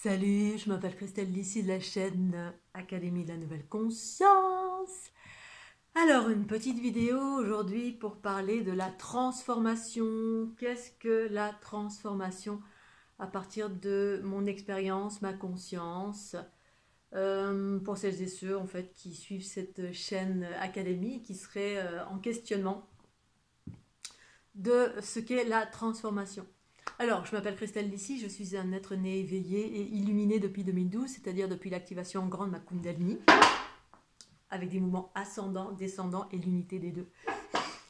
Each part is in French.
Salut, je m'appelle Christelle d'ici de la chaîne Académie de la Nouvelle Conscience. Alors, une petite vidéo aujourd'hui pour parler de la transformation. Qu'est-ce que la transformation à partir de mon expérience, ma conscience, pour celles et ceux en fait qui suivent cette chaîne Académie, qui seraient en questionnement de ce qu'est la transformation. Alors, je m'appelle Christelle d'ici, je suis un être né éveillé et illuminé depuis 2012, c'est-à-dire depuis l'activation grande de ma Kundalini, avec des mouvements ascendants, descendants et l'unité des deux.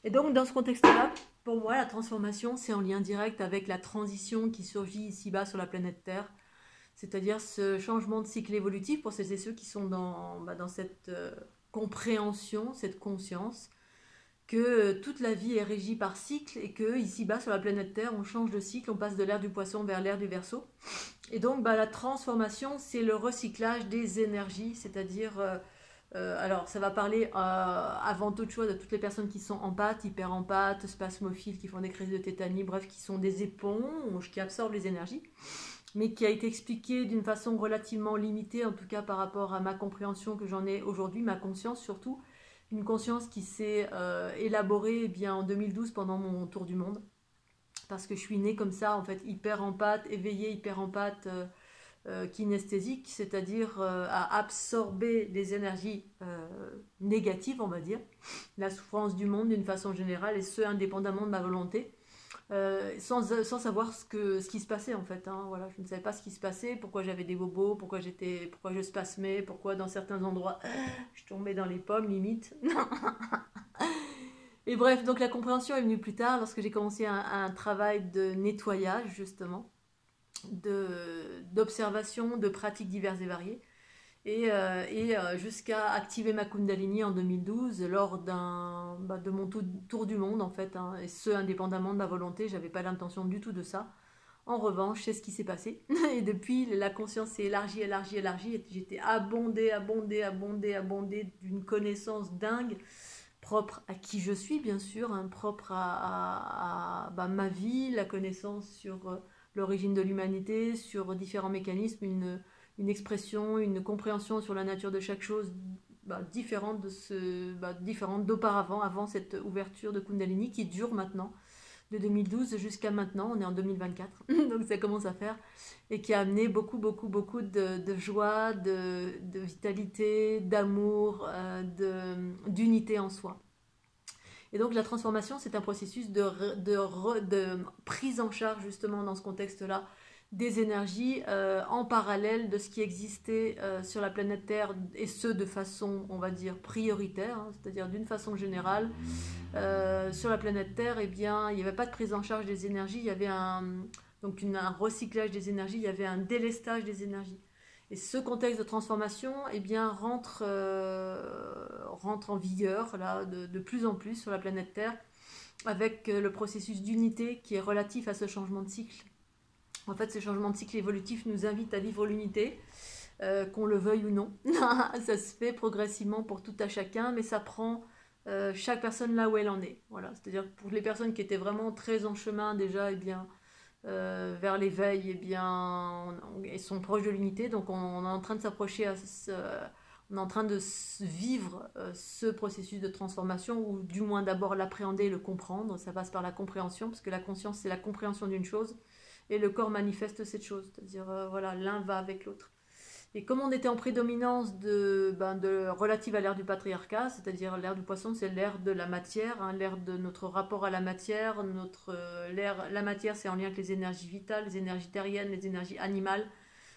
Et donc, dans ce contexte-là, pour moi, la transformation, c'est en lien direct avec la transition qui surgit ici-bas sur la planète Terre, c'est-à-dire ce changement de cycle évolutif pour celles et ceux qui sont dans cette compréhension, cette conscience, que toute la vie est régie par cycle et que ici-bas sur la planète Terre, on change de cycle, on passe de l'ère du Poisson vers l'ère du Verseau. Et donc la transformation, c'est le recyclage des énergies, c'est-à-dire, alors ça va parler avant toute chose à toutes les personnes qui sont empathes, hyper-empathes, spasmophiles, qui font des crises de tétanie, bref, qui sont des éponges, qui absorbent les énergies, mais qui a été expliqué d'une façon relativement limitée, en tout cas par rapport à ma compréhension que j'en ai aujourd'hui, ma conscience surtout, une conscience qui s'est élaborée bien, en 2012 pendant mon tour du monde. Parce que je suis née comme ça, en fait, hyper empathe, éveillée, hyper empathe, kinesthésique, c'est-à-dire à absorber des énergies négatives, on va dire, la souffrance du monde d'une façon générale, et ce, indépendamment de ma volonté. Sans savoir ce qui se passait en fait, hein, voilà, je ne savais pas ce qui se passait, pourquoi j'avais des bobos, pourquoi je spasmais, pourquoi dans certains endroits je tombais dans les pommes limite. Et bref, donc la compréhension est venue plus tard lorsque j'ai commencé un travail de nettoyage justement, d'observation, de pratiques diverses et variées, et jusqu'à activer ma Kundalini en 2012 lors de mon tour du monde en fait, hein, et ce indépendamment de ma volonté, j'avais pas l'intention du tout de ça. En revanche, c'est ce qui s'est passé. Et depuis, la conscience s'est élargie, élargie, élargie. Et j'étais abondée, abondée, abondée, abondée d'une connaissance dingue, propre à qui je suis, bien sûr, hein, propre à ma vie, la connaissance sur l'origine de l'humanité, sur différents mécanismes, une expression, une compréhension sur la nature de chaque chose différente différente d'auparavant, avant cette ouverture de Kundalini qui dure maintenant de 2012 jusqu'à maintenant, on est en 2024, donc ça commence à faire, et qui a amené beaucoup, beaucoup, beaucoup de joie, de vitalité, d'amour, d'unité en soi. Et donc la transformation, c'est un processus de prise en charge justement dans ce contexte-là des énergies en parallèle de ce qui existait sur la planète Terre, et ce de façon, on va dire, prioritaire, hein, c'est-à-dire d'une façon générale. Sur la planète Terre, eh bien, il n'y avait pas de prise en charge des énergies, il y avait un recyclage des énergies, il y avait un délestage des énergies. Et ce contexte de transformation, eh bien, rentre en vigueur là, de plus en plus sur la planète Terre, avec le processus d'unité qui est relatif à ce changement de cycle. En fait, ce changement de cycle évolutif nous invite à vivre l'unité, qu'on le veuille ou non. Ça se fait progressivement pour tout à chacun, mais ça prend chaque personne là où elle en est. Voilà. C'est-à-dire pour les personnes qui étaient vraiment très en chemin déjà, eh bien, vers l'éveil, eh bien, elles sont proches de l'unité, donc on est en train de s'approcher on est en train de vivre ce processus de transformation, ou du moins d'abord l'appréhender et le comprendre. Ça passe par la compréhension, parce que la conscience, c'est la compréhension d'une chose, et le corps manifeste cette chose, c'est-à-dire voilà, l'un va avec l'autre. Et comme on était en prédominance relative à l'ère du patriarcat, c'est-à-dire l'ère du poisson, c'est l'ère de la matière, hein, l'ère de notre rapport à la matière. La matière, c'est en lien avec les énergies vitales, les énergies terriennes, les énergies animales.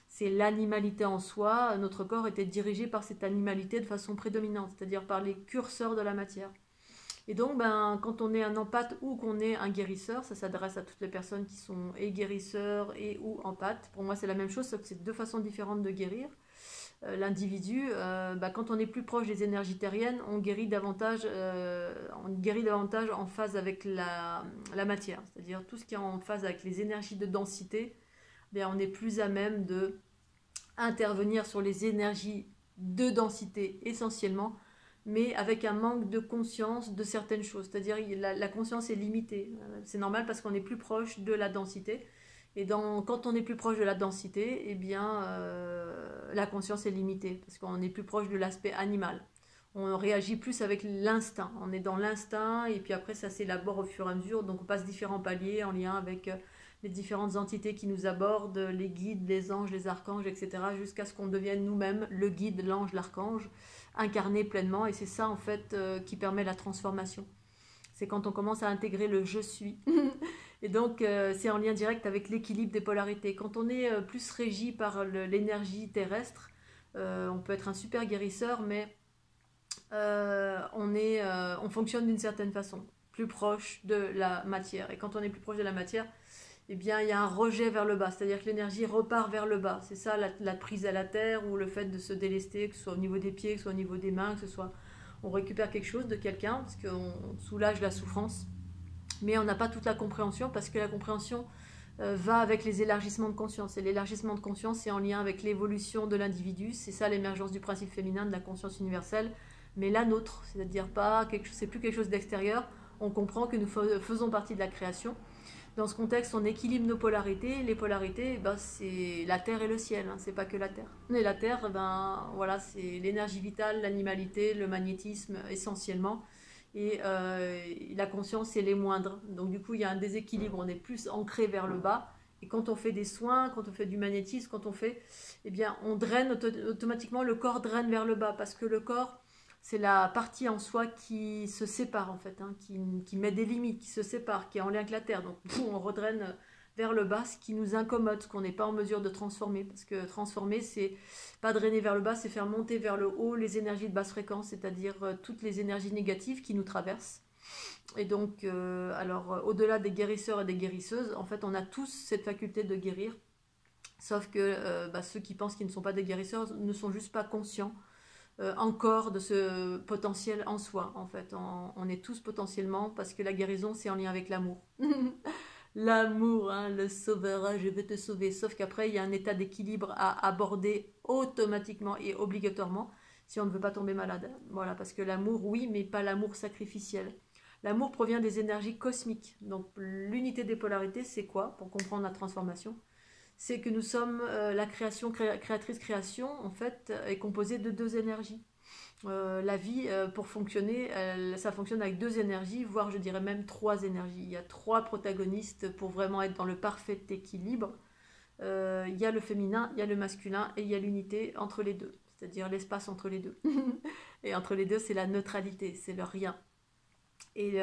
C'est l'animalité en soi. Notre corps était dirigé par cette animalité de façon prédominante, c'est-à-dire par les curseurs de la matière. Et donc, quand on est un empathe ou qu'on est un guérisseur, ça s'adresse à toutes les personnes qui sont et guérisseurs et ou empathes. Pour moi, c'est la même chose, sauf que c'est deux façons différentes de guérir. L'individu, quand on est plus proche des énergies terriennes, on guérit davantage en phase avec la matière. C'est-à-dire tout ce qui est en phase avec les énergies de densité, on est plus à même de intervenir sur les énergies de densité essentiellement, mais avec un manque de conscience de certaines choses. C'est-à-dire la conscience est limitée. C'est normal parce qu'on est plus proche de la densité. Et quand on est plus proche de la densité, eh bien, la conscience est limitée, parce qu'on est plus proche de l'aspect animal. On réagit plus avec l'instinct. On est dans l'instinct, et puis après, ça s'élabore au fur et à mesure. Donc, on passe différents paliers en lien avec les différentes entités qui nous abordent, les guides, les anges, les archanges, etc., jusqu'à ce qu'on devienne nous-mêmes le guide, l'ange, l'archange, incarné pleinement. Et c'est ça, en fait, qui permet la transformation. C'est quand on commence à intégrer le je suis. Et donc, c'est en lien direct avec l'équilibre des polarités. Quand on est plus régi par l'énergie terrestre, on peut être un super guérisseur, mais on fonctionne d'une certaine façon, plus proche de la matière. Et quand on est plus proche de la matière, eh bien, il y a un rejet vers le bas, c'est-à-dire que l'énergie repart vers le bas. C'est ça la prise à la terre, ou le fait de se délester, que ce soit au niveau des pieds, que ce soit au niveau des mains, que ce soit on récupère quelque chose de quelqu'un, parce qu'on soulage la souffrance. Mais on n'a pas toute la compréhension, parce que la compréhension va avec les élargissements de conscience. Et l'élargissement de conscience, c'est en lien avec l'évolution de l'individu. C'est ça l'émergence du principe féminin, de la conscience universelle, mais la nôtre, c'est-à-dire pas c'est plus quelque chose d'extérieur. On comprend que nous faisons partie de la création. Dans ce contexte, on équilibre nos polarités. Les polarités, ben, c'est la terre et le ciel, hein, c'est pas que la terre. Mais la terre, ben, voilà, c'est l'énergie vitale, l'animalité, le magnétisme essentiellement. Et la conscience, c'est les moindres. Donc du coup, il y a un déséquilibre, on est plus ancré vers le bas. Et quand on fait des soins, quand on fait du magnétisme, quand on fait, eh bien, on draine automatiquement, le corps draine vers le bas, parce que le corps, c'est la partie en soi qui se sépare en fait, hein, qui met des limites, qui se sépare, qui est en lien avec la terre. Donc on redraine vers le bas, ce qui nous incommode, ce qu'on n'est pas en mesure de transformer. Parce que transformer, c'est pas drainer vers le bas, c'est faire monter vers le haut les énergies de basse fréquence, c'est-à-dire toutes les énergies négatives qui nous traversent. Et donc, au-delà des guérisseurs et des guérisseuses, en fait, on a tous cette faculté de guérir. Sauf que ceux qui pensent qu'ils ne sont pas des guérisseurs ne sont juste pas conscients encore de ce potentiel en soi. En fait, on est tous potentiellement, parce que la guérison, c'est en lien avec l'amour. L'amour, hein, le sauveur, hein, je veux te sauver. Sauf qu'après, il y a un état d'équilibre à aborder automatiquement et obligatoirement si on ne veut pas tomber malade. Voilà, parce que l'amour, oui, mais pas l'amour sacrificiel. L'amour provient des énergies cosmiques. Donc l'unité des polarités, c'est quoi, pour comprendre la transformation? C'est que nous sommes la création, créatrice-création, en fait, est composée de deux énergies. La vie, pour fonctionner, ça fonctionne avec deux énergies, voire je dirais même trois énergies. Il y a trois protagonistes pour vraiment être dans le parfait équilibre. Il y a le féminin, il y a le masculin, et il y a l'unité entre les deux, c'est-à-dire l'espace entre les deux. Et entre les deux, c'est la neutralité, c'est le rien. Et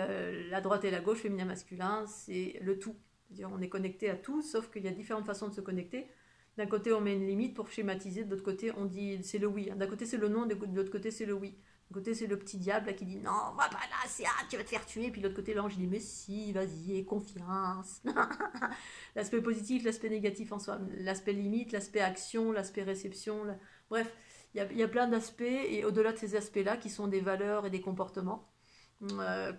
la droite et la gauche, féminin, masculin, c'est le tout. C'est-à-dire on est connecté à tout, sauf qu'il y a différentes façons de se connecter. D'un côté, on met une limite pour schématiser, de l'autre côté, on dit c'est le oui. D'un côté, c'est le non, de l'autre côté, c'est le oui. D'un côté, c'est le petit diable là, qui dit non, va pas là, tu vas te faire tuer. Puis de l'autre côté, l'ange dit mais si, vas-y, aie confiance. L'aspect positif, l'aspect négatif en soi, l'aspect limite, l'aspect action, l'aspect réception. Bref, il y a plein d'aspects, et au-delà de ces aspects-là, qui sont des valeurs et des comportements,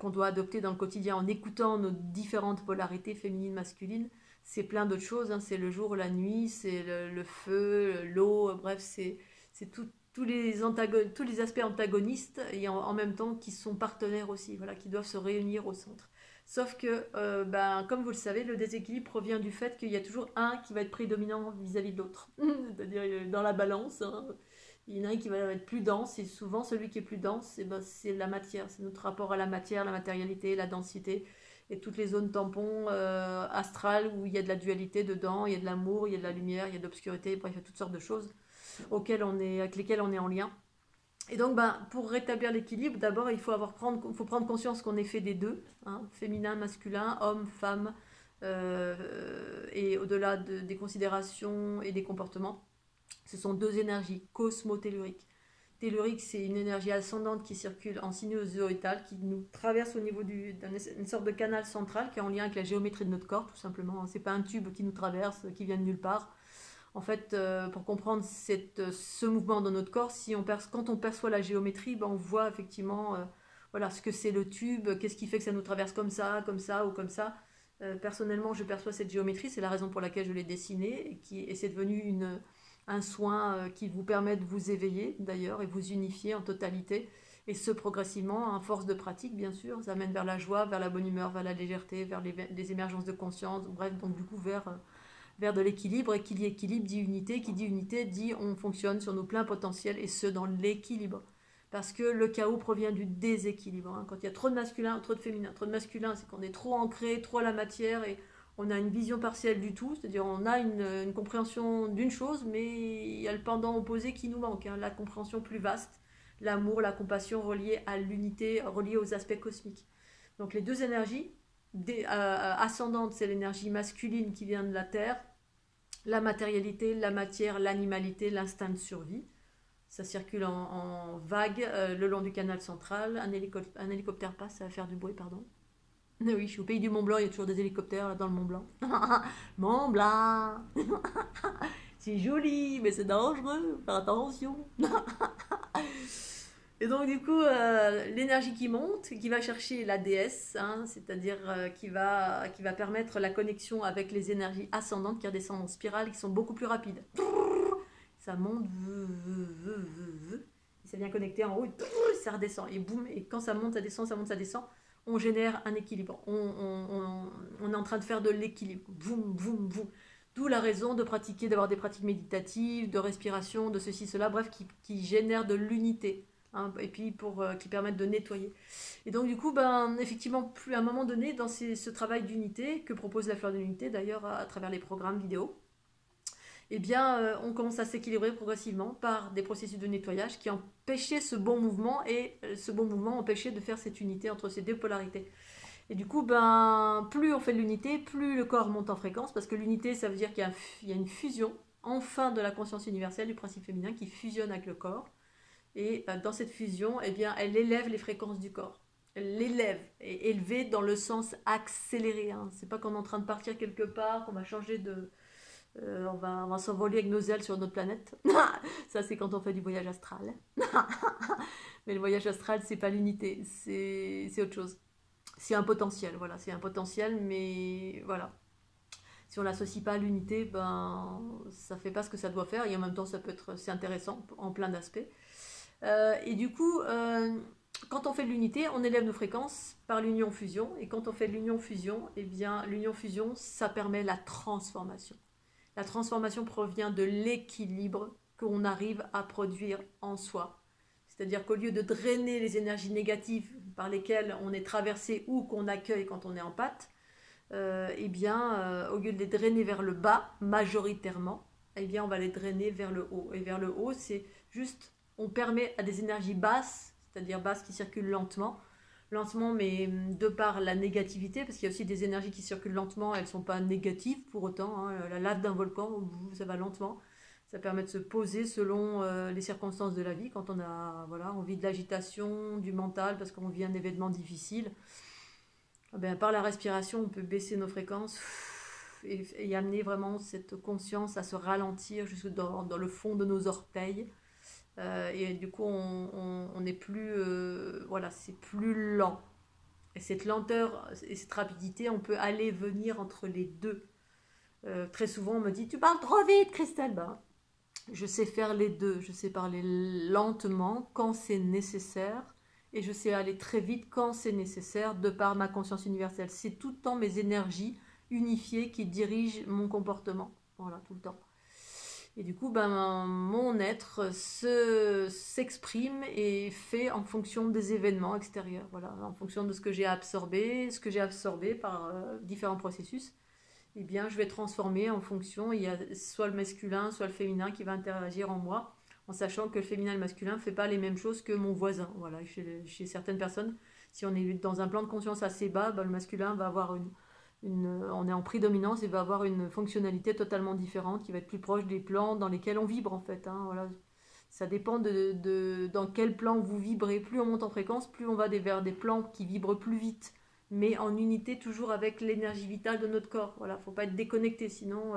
qu'on doit adopter dans le quotidien en écoutant nos différentes polarités féminines, masculines, c'est plein d'autres choses, hein. C'est le jour, la nuit, c'est le feu, l'eau, bref, c'est tous les aspects antagonistes et en même temps qui sont partenaires aussi, voilà, qui doivent se réunir au centre. Sauf que, comme vous le savez, le déséquilibre provient du fait qu'il y a toujours un qui va être prédominant vis-à-vis de l'autre. C'est-à-dire dans la balance, hein, il y en a un qui va être plus dense, et souvent celui qui est plus dense, c'est la matière, c'est notre rapport à la matière, la matérialité, la densité, et toutes les zones tampons astrales où il y a de la dualité dedans, il y a de l'amour, il y a de la lumière, il y a de l'obscurité, bref, il y a toutes sortes de choses avec lesquelles on est en lien. Et donc, pour rétablir l'équilibre, d'abord, il faut prendre conscience qu'on est fait des deux, hein, féminin, masculin, homme, femme, et au-delà des considérations et des comportements. Ce sont deux énergies cosmotelluriques. Tellurique, c'est une énergie ascendante qui circule en sinusoïdal, qui nous traverse au niveau d'une sorte de canal central qui est en lien avec la géométrie de notre corps, tout simplement. C'est pas un tube qui nous traverse, qui vient de nulle part. En fait, pour comprendre ce mouvement dans notre corps, quand on perçoit la géométrie, on voit effectivement voilà, ce que c'est le tube, qu'est-ce qui fait que ça nous traverse comme ça ou comme ça. Personnellement, je perçois cette géométrie, c'est la raison pour laquelle je l'ai dessinée, et c'est devenu un soin qui vous permet de vous éveiller d'ailleurs et vous unifier en totalité, et ce progressivement, à force de pratique bien sûr, ça amène vers la joie, vers la bonne humeur, vers la légèreté, vers les émergences de conscience, bref, donc du coup vers vers de l'équilibre, et qui dit équilibre dit unité, qui dit unité dit on fonctionne sur nos pleins potentiels, et ce dans l'équilibre. Parce que le chaos provient du déséquilibre. Hein. Quand il y a trop de masculin, trop de féminin, trop de masculin, c'est qu'on est trop ancré, trop à la matière, et on a une vision partielle du tout, c'est-à-dire on a une compréhension d'une chose, mais il y a le pendant opposé qui nous manque, hein, la compréhension plus vaste, l'amour, la compassion reliée à l'unité, reliée aux aspects cosmiques. Donc les deux énergies, ascendantes, c'est l'énergie masculine qui vient de la Terre, la matérialité, la matière, l'animalité, l'instinct de survie. Ça circule en vagues le long du canal central. Un hélicoptère passe, ça va faire du bruit, pardon. Oui, je suis au pays du Mont Blanc, il y a toujours des hélicoptères là, dans le Mont Blanc. Mont Blanc. C'est joli, mais c'est dangereux, faire attention. Et donc du coup, l'énergie qui monte, qui va chercher la déesse, hein, c'est-à-dire qui va permettre la connexion avec les énergies ascendantes qui redescendent en spirale, qui sont beaucoup plus rapides. Ça monte, et ça vient connecter en haut, et ça redescend, et boum, et quand ça monte, ça descend, ça monte, ça descend, on génère un équilibre. On est en train de faire de l'équilibre. Boum, boum, boum. D'où la raison de pratiquer, d'avoir des pratiques méditatives, de respiration, de ceci, cela, bref, qui génèrent de l'unité. Hein, et puis qui permettent de nettoyer. Et donc du coup, effectivement, à un moment donné, dans ce travail d'unité que propose la fleur de l'unité, d'ailleurs à travers les programmes vidéo, eh bien, on commence à s'équilibrer progressivement par des processus de nettoyage qui empêchaient ce bon mouvement, et ce bon mouvement empêchait de faire cette unité entre ces deux polarités. Et du coup, plus on fait de l'unité, plus le corps monte en fréquence, parce que l'unité, ça veut dire qu'il y a une fusion, enfin, de la conscience universelle, du principe féminin, qui fusionne avec le corps. Et dans cette fusion, eh bien, elle élève les fréquences du corps. Elle l'élève, et élever dans le sens accéléré. Hein. C'est pas qu'on est en train de partir quelque part, qu'on va changer de... on va s'envoler avec nos ailes sur notre planète. Ça, c'est quand on fait du voyage astral. Mais le voyage astral, c'est pas l'unité, c'est autre chose. C'est un potentiel, voilà, c'est un potentiel, mais voilà. Si on l'associe pas à l'unité, ça fait pas ce que ça doit faire, et en même temps, c'est intéressant en plein d'aspects. Et du coup, quand on fait de l'unité, on élève nos fréquences par l'union-fusion. Et quand on fait de l'union-fusion, eh bien, l'union-fusion, ça permet la transformation. La transformation provient de l'équilibre qu'on arrive à produire en soi. C'est-à-dire qu'au lieu de drainer les énergies négatives par lesquelles on est traversé ou qu'on accueille quand on est en pâte, eh bien, au lieu de les drainer vers le bas, majoritairement, eh bien, on va les drainer vers le haut. Et vers le haut, c'est juste... On permet à des énergies basses, c'est-à-dire basses qui circulent lentement, mais de par la négativité, parce qu'il y a aussi des énergies qui circulent lentement, elles ne sont pas négatives pour autant. Hein. La lave d'un volcan, ça va lentement. Ça permet de se poser selon les circonstances de la vie, quand on a, voilà, on vit de l'agitation, du mental, parce qu'on vit un événement difficile. Par la respiration, on peut baisser nos fréquences et amener vraiment cette conscience à se ralentir jusque dans le fond de nos orteils. Et du coup, on est plus... voilà, c'est plus lent. Et cette lenteur et cette rapidité, on peut aller venir entre les deux. Très souvent, on me dit « Tu parles trop vite, Christelle !» Je sais faire les deux. Je sais parler lentement quand c'est nécessaire. Et je sais aller très vite quand c'est nécessaire, de par ma conscience universelle. C'est tout le temps mes énergies unifiées qui dirigent mon comportement. Voilà, tout le temps. Et du coup, mon être s'exprime et fait en fonction des événements extérieurs, voilà, en fonction de ce que j'ai absorbé, par différents processus. Eh bien, je vais transformer en fonction. Il y a soit le masculin, soit le féminin qui va interagir en moi, en sachant que le féminin et le masculin ne font pas les mêmes choses que mon voisin. Voilà, chez certaines personnes, si on est dans un plan de conscience assez bas, le masculin va avoir on est en prédominance et va avoir une fonctionnalité totalement différente qui va être plus proche des plans dans lesquels on vibre en fait. Hein, voilà. Ça dépend dans quel plan vous vibrez. Plus on monte en fréquence, plus on va vers des plans qui vibrent plus vite, mais en unité toujours avec l'énergie vitale de notre corps. Voilà, faut pas être déconnecté, sinon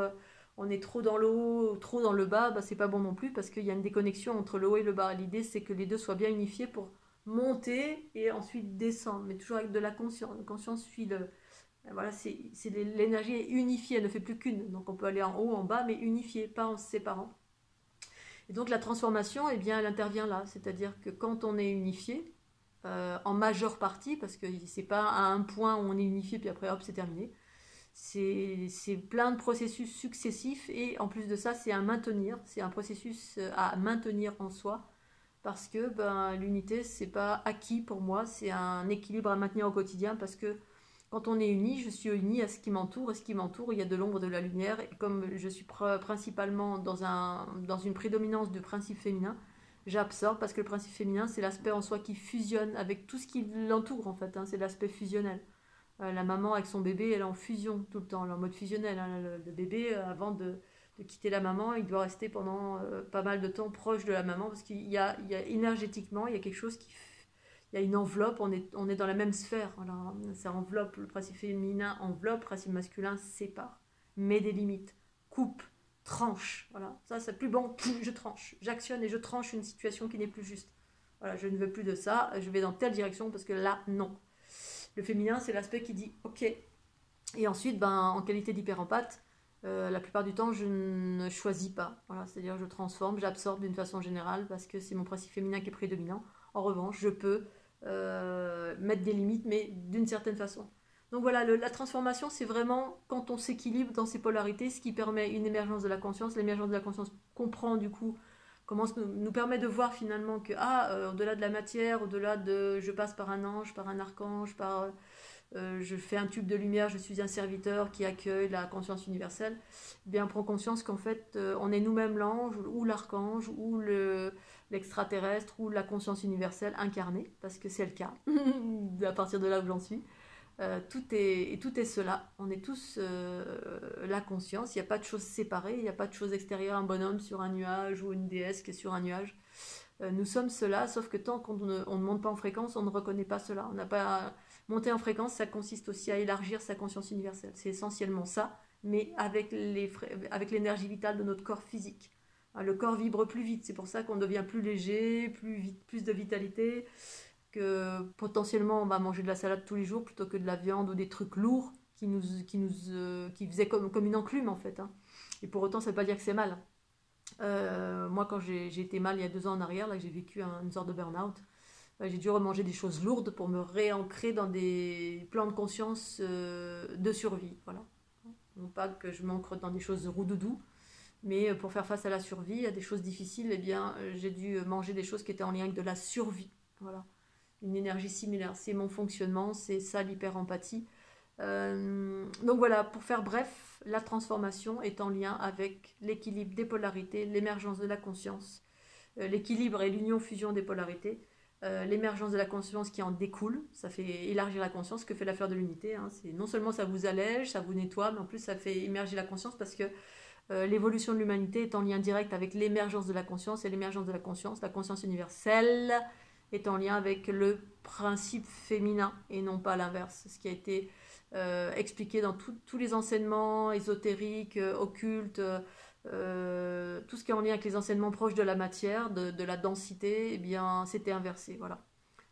on est trop dans le haut, trop dans le bas, c'est pas bon non plus parce qu'il y a une déconnexion entre le haut et le bas. L'idée c'est que les deux soient bien unifiés pour monter et ensuite descendre, mais toujours avec de la conscience. La conscience suit voilà, l'énergie est unifiée, elle ne fait plus qu'une. Donc on peut aller en haut, en bas, mais unifiée, pas en se séparant. Et donc la transformation, eh bien, elle intervient là. C'est-à-dire que quand on est unifié, en majeure partie, parce que c'est pas à un point où on est unifié, puis après hop, c'est terminé. C'est plein de processus successifs et en plus de ça, c'est un processus à maintenir en soi parce que ben, l'unité, c'est pas acquis pour moi, c'est un équilibre à maintenir au quotidien parce que quand on est uni, je suis unie à ce qui m'entoure et ce qui m'entoure, il y a de l'ombre, de la lumière et comme je suis principalement dans une prédominance de principe féminin, j'absorbe parce que le principe féminin, c'est l'aspect en soi qui fusionne avec tout ce qui l'entoure en fait, hein, c'est l'aspect fusionnel. La maman avec son bébé, elle est en fusion tout le temps, elle est en mode fusionnel, hein. Le bébé, avant de quitter la maman, il doit rester pendant pas mal de temps proche de la maman parce qu'il y a énergétiquement, il y a quelque chose il y a une enveloppe, on est dans la même sphère. Voilà. Ça enveloppe, le principe féminin enveloppe, le principe masculin sépare, met des limites, coupe, tranche. Voilà. Ça, c'est plus bon, je tranche. J'actionne et je tranche une situation qui n'est plus juste. Voilà, je ne veux plus de ça, je vais dans telle direction parce que là, non. Le féminin, c'est l'aspect qui dit ok. Et ensuite, ben, en qualité d'hyperempathe, la plupart du temps, je ne choisis pas. Voilà, c'est-à-dire, je transforme, j'absorbe d'une façon générale parce que c'est mon principe féminin qui est prédominant. En revanche, je peux mettre des limites, mais d'une certaine façon. Donc voilà, la transformation, c'est vraiment quand on s'équilibre dans ces polarités, ce qui permet une émergence de la conscience. L'émergence de la conscience comprend du coup comment nous permet de voir finalement que au-delà de la matière, au-delà de je passe par un ange, par un archange, par je fais un tube de lumière, je suis un serviteur qui accueille la conscience universelle, eh bien on prend conscience qu'en fait on est nous-mêmes l'ange ou l'archange ou l'extraterrestre ou la conscience universelle incarnée, parce que c'est le cas, à partir de là où j'en suis. Tout est cela, on est tous la conscience, il n'y a pas de choses séparées, il n'y a pas de choses extérieures, un bonhomme sur un nuage ou une déesse qui est sur un nuage. Nous sommes cela, sauf que tant qu'on on ne monte pas en fréquence, on ne reconnaît pas cela. On n'a pas monter en fréquence, ça consiste aussi à élargir sa conscience universelle. C'est essentiellement ça, mais avec l'énergie vitale de notre corps physique. Le corps vibre plus vite, c'est pour ça qu'on devient plus léger, plus vite, plus de vitalité, que potentiellement on va manger de la salade tous les jours plutôt que de la viande ou des trucs lourds qui faisaient comme une enclume en fait. Hein. Et pour autant, ça ne veut pas dire que c'est mal. Moi, quand j'ai été mal il y a 2 ans en arrière, là, j'ai vécu une sorte de burn-out. J'ai dû remanger des choses lourdes pour me réancrer dans des plans de conscience de survie. Voilà. Non pas que je m'ancre dans des choses roudoudou, mais pour faire face à la survie, à des choses difficiles, eh bien, j'ai dû manger des choses qui étaient en lien avec de la survie. Voilà. Une énergie similaire. C'est mon fonctionnement, c'est ça l'hyper-empathie. Donc voilà, pour faire bref, la transformation est en lien avec l'équilibre des polarités, l'émergence de la conscience, l'équilibre et l'union-fusion des polarités, l'émergence de la conscience qui en découle, ça fait élargir la conscience, que fait l'affaire de l'unité. Hein. C'est non seulement ça vous allège, ça vous nettoie, mais en plus ça fait émerger la conscience parce que l'évolution de l'humanité est en lien direct avec l'émergence de la conscience et l'émergence de la conscience universelle est en lien avec le principe féminin et non pas l'inverse, ce qui a été expliqué dans tous les enseignements ésotériques, occultes, tout ce qui est en lien avec les enseignements proches de la matière, de la densité, eh bien c'était inversé, voilà.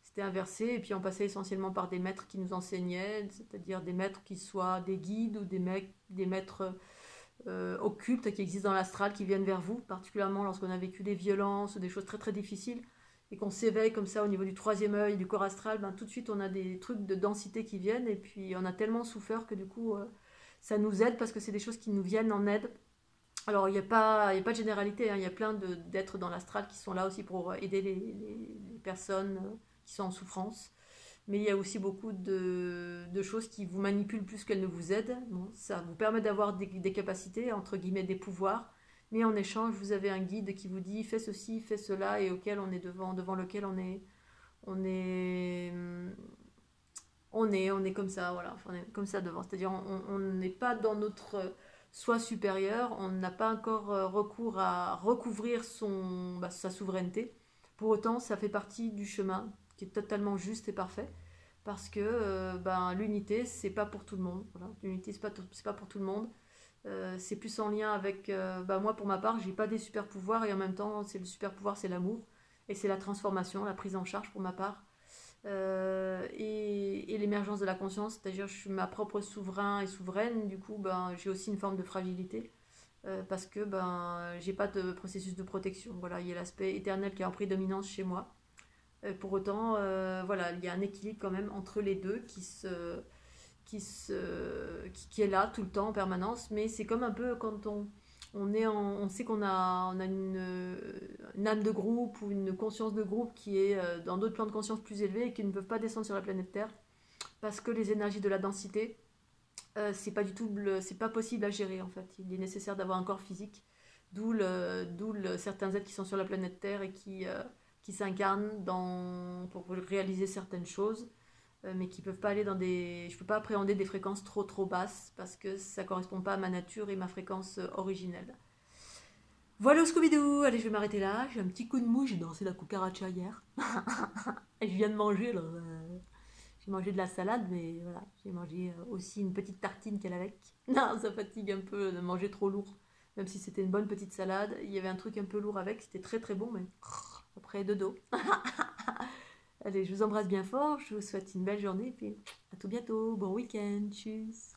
C'était inversé et puis on passait essentiellement par des maîtres qui nous enseignaient, c'est-à-dire des maîtres qui soient des guides ou des maîtres occultes qui existent dans l'astral, qui viennent vers vous, particulièrement lorsqu'on a vécu des violences ou des choses très très difficiles et qu'on s'éveille comme ça au niveau du 3e œil, du corps astral, ben, tout de suite on a des trucs de densité qui viennent et puis on a tellement souffert que du coup ça nous aide parce que c'est des choses qui nous viennent en aide. Alors il n'y a pas de généralité, hein. Il y a plein d'êtres dans l'astral qui sont là aussi pour aider les personnes qui sont en souffrance. Mais il y a aussi beaucoup de choses qui vous manipulent plus qu'elles ne vous aident. Bon, ça vous permet d'avoir des capacités, entre guillemets des pouvoirs, mais en échange, vous avez un guide qui vous dit fais ceci, fais cela, et auquel on est devant lequel on est, on est comme ça, voilà, enfin, on est comme ça devant. C'est-à-dire, on n'est pas dans notre soi supérieur, on n'a pas encore recours à recouvrir sa souveraineté. Pour autant, ça fait partie du chemin qui est totalement juste et parfait. Parce que l'unité, c'est pas pour tout le monde. Voilà. L'unité, c'est pas pour tout le monde. C'est plus en lien avec moi pour ma part j'ai pas des super pouvoirs et en même temps c'est le super pouvoir c'est l'amour et c'est la transformation, la prise en charge pour ma part et l'émergence de la conscience, c'est-à-dire je suis ma propre souverain et souveraine, du coup j'ai aussi une forme de fragilité parce que j'ai pas de processus de protection, voilà, il y a l'aspect éternel qui a pris dominance chez moi. Pour autant voilà, il y a un équilibre quand même entre les deux qui est là tout le temps en permanence, mais c'est comme un peu quand on sait qu'on a une âme de groupe ou une conscience de groupe qui est dans d'autres plans de conscience plus élevés et qui ne peuvent pas descendre sur la planète Terre parce que les énergies de la densité, c'est pas possible à gérer en fait. Il est nécessaire d'avoir un corps physique, certains êtres qui sont sur la planète Terre et qui s'incarnent pour réaliser certaines choses, mais qui peuvent pas aller je peux pas appréhender des fréquences trop basses parce que ça correspond pas à ma nature et ma fréquence originelle. Voilà Scooby-Doo, allez je vais m'arrêter là, j'ai un petit coup de mou, j'ai dansé la cucaracha hier. Et je viens de manger, alors, j'ai mangé de la salade, mais voilà, j'ai mangé aussi une petite tartine qu'elle avec. Non, ça fatigue un peu de manger trop lourd, même si c'était une bonne petite salade, il y avait un truc un peu lourd avec, c'était très bon, mais après dodo. Allez, je vous embrasse bien fort, je vous souhaite une belle journée, et puis à tout bientôt, bon week-end, tchuss.